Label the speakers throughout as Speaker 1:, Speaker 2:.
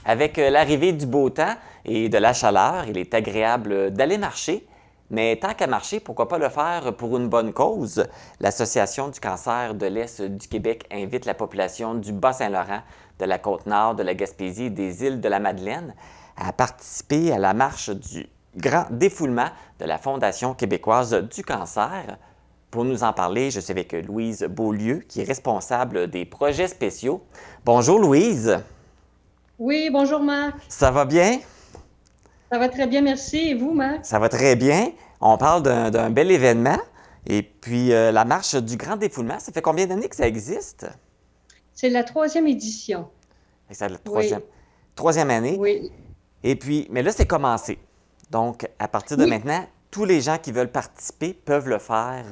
Speaker 1: Avec l'arrivée du beau temps et de la chaleur, il est agréable d'aller marcher. Mais tant qu'à marcher, pourquoi pas le faire pour une bonne cause? L'Association du cancer de l'Est du Québec invite la population du Bas-Saint-Laurent, de la Côte-Nord, de la Gaspésie et des îles de la Madeleine à participer à la marche du grand défoulement de la Fondation québécoise du cancer. Pour nous en parler, je suis avec Louise Beaulieu, qui est responsable des projets spéciaux. Bonjour Louise,
Speaker 2: Oui, bonjour Marc.
Speaker 1: ça va bien?
Speaker 2: Ça va très bien, merci. Et vous, Marc?
Speaker 1: Ça va très bien. On parle d'un bel événement. Et puis, la marche du grand défoulement, ça fait combien d'années que ça existe?
Speaker 2: C'est la troisième édition.
Speaker 1: C'est la
Speaker 2: Oui,
Speaker 1: troisième année.
Speaker 2: oui,
Speaker 1: Et puis, mais là, c'est commencé. Donc, à partir de
Speaker 2: oui,
Speaker 1: maintenant, tous les gens qui veulent participer peuvent le faire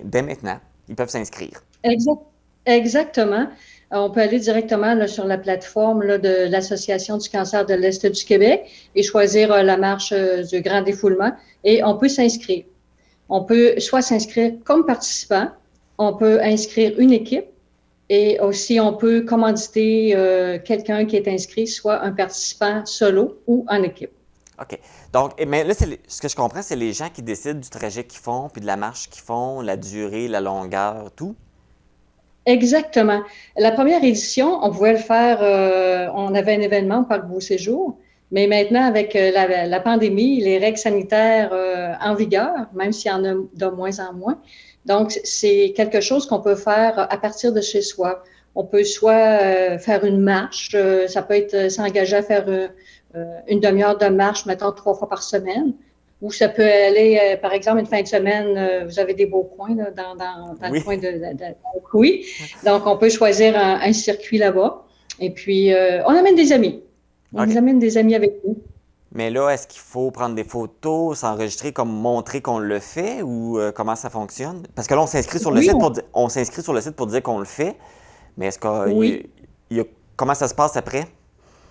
Speaker 1: dès maintenant. Ils peuvent s'inscrire.
Speaker 2: exact, exactement. On peut aller directement là, sur la plateforme là, de l'Association du cancer de l'Est du Québec et choisir la marche du grand défoulement et on peut s'inscrire. On peut soit s'inscrire comme participant, on peut inscrire une équipe et aussi on peut commanditer quelqu'un qui est inscrit, soit un participant solo ou en équipe.
Speaker 1: OK. Donc, mais là, ce que je comprends, c'est les gens qui décident du trajet qu'ils font, puis de la marche qu'ils font, la durée, la longueur, tout.
Speaker 2: Exactement. La première édition, on pouvait le faire, on avait un événement au Parc Beau Séjour, mais maintenant, avec la pandémie, les règles sanitaires en vigueur, même s'il y en a de moins en moins, donc c'est quelque chose qu'on peut faire à partir de chez soi. On peut soit faire une marche, ça peut être s'engager à faire une demi-heure de marche, mettons 3 fois par semaine, ou ça peut aller, par exemple, une fin de semaine, vous avez des beaux coins là, dans le
Speaker 1: Oui.
Speaker 2: coin de oui. Donc, on peut choisir un circuit là-bas. Et puis, on amène des amis. On
Speaker 1: OK.
Speaker 2: amène des amis avec nous.
Speaker 1: Mais là, est-ce qu'il faut prendre des photos, s'enregistrer comme montrer qu'on le fait ou comment ça fonctionne? Parce que là, on s'inscrit sur le
Speaker 2: Oui,
Speaker 1: site on s'inscrit sur le site pour dire qu'on le fait, mais est-ce
Speaker 2: oui.
Speaker 1: qu'il y a- comment ça se passe après?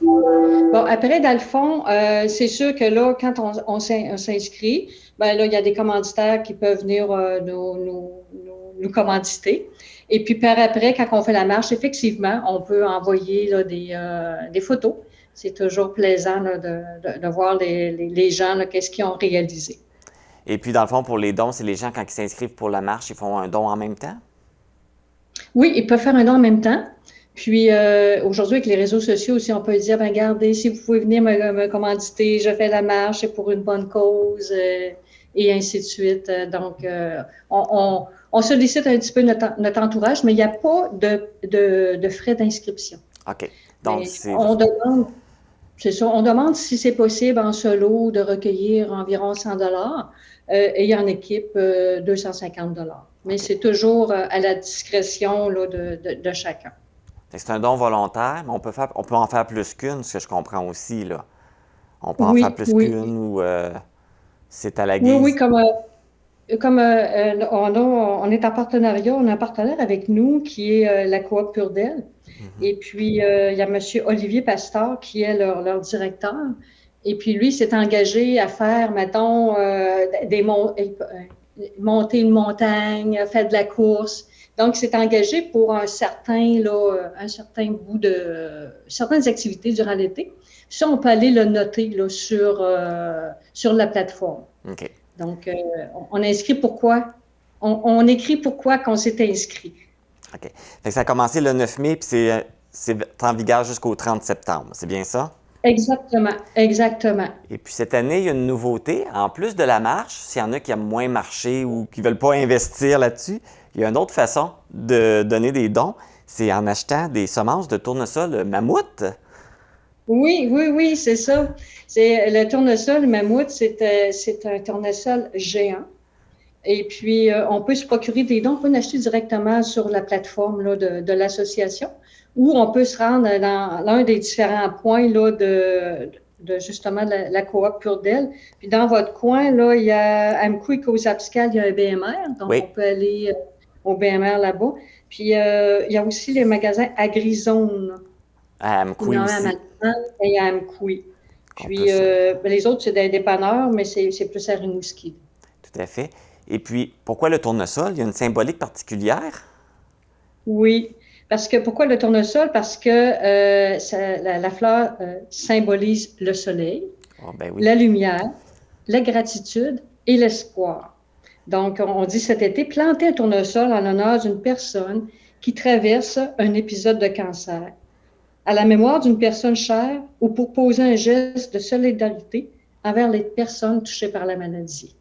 Speaker 2: Bon, après, dans le fond, c'est sûr que là, quand on s'inscrit, ben là, il y a des commanditaires qui peuvent venir nous commanditer. Et puis, par après, quand on fait la marche, effectivement, on peut envoyer là, des photos. C'est toujours plaisant là, de voir les gens, là, qu'est-ce qu'ils ont réalisé.
Speaker 1: Et puis, dans le fond, pour les dons, c'est les gens, quand ils s'inscrivent pour la marche, ils font un don en même temps?
Speaker 2: Oui, ils peuvent faire un don en même temps. Puis aujourd'hui, avec les réseaux sociaux aussi, on peut dire, ben, regardez, si vous pouvez venir me commanditer, je fais la marche, c'est pour une bonne cause, et ainsi de suite. Donc, on sollicite un petit peu notre entourage, mais il n'y a pas de frais d'inscription.
Speaker 1: OK. Donc,
Speaker 2: Mais on demande, c'est ça, on demande si c'est possible en solo de recueillir environ 100 dollars et en équipe 250 dollars. Mais
Speaker 1: OK.
Speaker 2: c'est toujours à la discrétion là, de chacun.
Speaker 1: Fait que c'est un don volontaire, mais on peut en faire plus qu'une, ce que je comprends aussi, là. On peut en faire
Speaker 2: Oui,
Speaker 1: plus
Speaker 2: oui.
Speaker 1: qu'une ou c'est à la
Speaker 2: Oui, oui,
Speaker 1: guise.
Speaker 2: on est en partenariat, on a un partenaire avec nous qui est la Coop Pure d'Elle.
Speaker 1: Mhm.
Speaker 2: Et puis, il y a M. Olivier Pasteur qui est leur directeur. Et puis, lui s'est engagé à faire, mettons, monter une montagne, faire de la course. Donc, il s'est engagé pour un certain bout certaines activités durant l'été. Ça, on peut aller le noter là, sur la plateforme.
Speaker 1: OK.
Speaker 2: Donc, on inscrit pourquoi, on écrit pourquoi qu'on s'est inscrit.
Speaker 1: OK. Fait que ça a commencé le 9 mai, puis c'est en vigueur jusqu'au 30 septembre. C'est bien ça?
Speaker 2: Exactement, exactement.
Speaker 1: Et puis cette année, il y a une nouveauté. En plus de la marche, s'il y en a qui aiment moins marcher ou qui ne veulent pas investir là-dessus, il y a une autre façon de donner des dons. C'est en achetant des semences de tournesol mammouth.
Speaker 2: Oui, oui, oui, c'est ça. C'est le tournesol mammouth, c'est un tournesol géant. Et puis, on peut se procurer des dons, on peut en acheter directement sur la plateforme là, de l'association, ou on peut se rendre dans l'un des différents points là, de justement la coop Pure d'Elle. Puis dans votre coin, là, il y a Amqui, Cozapscal, il y a un BMR, donc on
Speaker 1: Oui,
Speaker 2: peut aller au BMR là-bas. Puis il y a aussi les magasins AgriZone.
Speaker 1: à
Speaker 2: Il y
Speaker 1: Amqui
Speaker 2: en a à
Speaker 1: aussi.
Speaker 2: Madeleine et à Amqui.
Speaker 1: Qu'on peut
Speaker 2: Puis
Speaker 1: se...
Speaker 2: les autres, c'est des dépanneurs, mais c'est plus à Rimouski.
Speaker 1: Tout à fait. Et puis, pourquoi le tournesol? Il y a une symbolique particulière?
Speaker 2: Oui. Pourquoi le tournesol? Parce que la fleur symbolise le soleil,
Speaker 1: Oh, ben oui.
Speaker 2: la lumière, la gratitude et l'espoir. Donc, on dit cet été, planter un tournesol en l'honneur d'une personne qui traverse un épisode de cancer, à la mémoire d'une personne chère ou pour poser un geste de solidarité envers les personnes touchées par la maladie.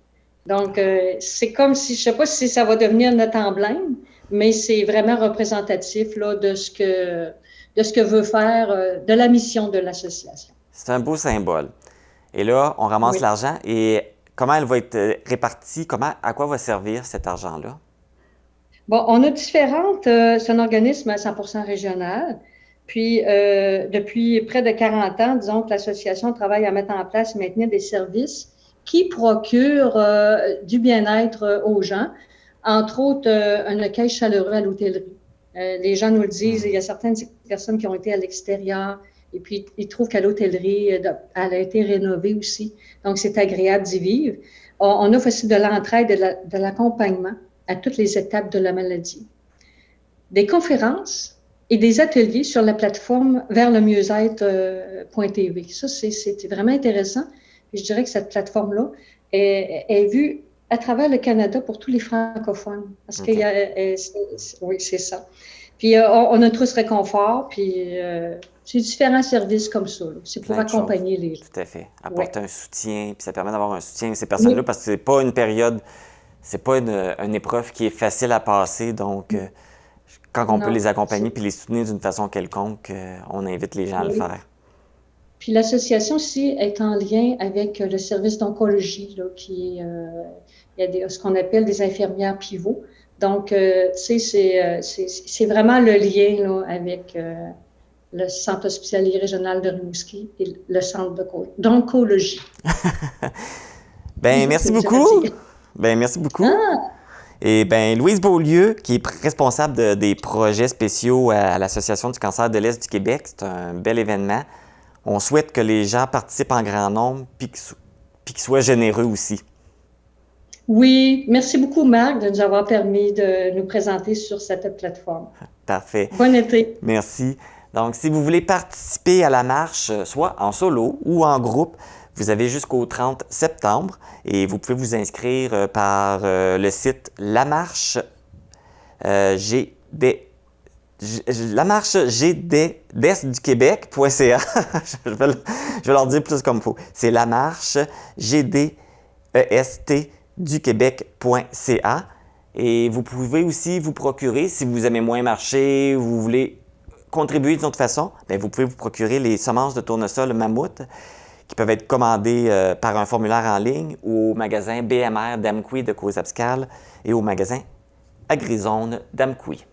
Speaker 2: Donc, c'est comme si, je ne sais pas si ça va devenir notre emblème, mais c'est vraiment représentatif là, de ce que veut faire, de la mission de l'association.
Speaker 1: C'est un beau symbole. Et là, on ramasse
Speaker 2: Oui.
Speaker 1: l'argent et comment elle va être répartie? À quoi va servir cet argent-là?
Speaker 2: Bon, on a différentes, c'est un organisme à 100% régional. Puis, depuis près de 40 ans, disons que l'association travaille à mettre en place et maintenir des services qui procurent du bien-être aux gens, entre autres un accueil chaleureux à l'hôtellerie. Les gens nous le disent, il y a certaines personnes qui ont été à l'extérieur et puis ils trouvent qu'à l'hôtellerie, elle a été rénovée aussi. Donc, c'est agréable d'y vivre. On offre aussi de l'entraide, de l'accompagnement à toutes les étapes de la maladie. Des conférences et des ateliers sur la plateforme vers le mieux-être.tv. Ça, c'est vraiment intéressant. Et je dirais que cette plateforme-là est vue à travers le Canada pour tous les francophones. Parce
Speaker 1: OK.
Speaker 2: oui, c'est ça. Puis, on a tous réconfort, puis c'est différents services comme ça. C'est pour
Speaker 1: Plein de choses.
Speaker 2: accompagner les gens.
Speaker 1: Tout à fait.
Speaker 2: Ouais.
Speaker 1: Apporter un soutien, puis ça permet d'avoir un soutien à ces personnes-là
Speaker 2: Oui.
Speaker 1: parce que c'est pas une période, c'est pas une épreuve qui est facile à passer. Donc, quand on peut
Speaker 2: Non.
Speaker 1: les accompagner puis les soutenir d'une façon quelconque, on invite les gens à le
Speaker 2: Oui.
Speaker 1: faire.
Speaker 2: Puis l'association aussi est en lien avec le service d'oncologie, là, qui est, il y a ce qu'on appelle des infirmières pivots. Donc, tu sais, c'est vraiment le lien là, avec le Centre hospitalier régional de Rimouski et le Centre d'oncologie.
Speaker 1: Ben, merci
Speaker 2: C'est dur à
Speaker 1: beaucoup.
Speaker 2: dire.
Speaker 1: Ben, merci beaucoup.
Speaker 2: Ah,
Speaker 1: Et ben, Louise Beaulieu, qui est responsable des projets spéciaux à l'Association du cancer de l'Est du Québec, c'est un bel événement. On souhaite que les gens participent en grand nombre puis qu'ils soient généreux aussi.
Speaker 2: oui, merci beaucoup, Marc, de nous avoir permis de nous présenter sur cette plateforme.
Speaker 1: Parfait.
Speaker 2: Bon été.
Speaker 1: Merci. Donc, si vous voulez participer à la marche, soit en solo ou en groupe, vous avez jusqu'au 30 septembre et vous pouvez vous inscrire par le site lamarchegdsduquebec.ca. je vais leur dire plus comme il faut. C'est lamarchegdestduquebec.ca. Et vous pouvez aussi vous procurer, si vous aimez moins marcher, vous voulez contribuer d'une autre façon, bien, vous pouvez vous procurer les semences de tournesol mammouth qui peuvent être commandées par un formulaire en ligne ou au magasin BMR d'Amqui de Cours-Abscal et au magasin Agrizone d'Amqui.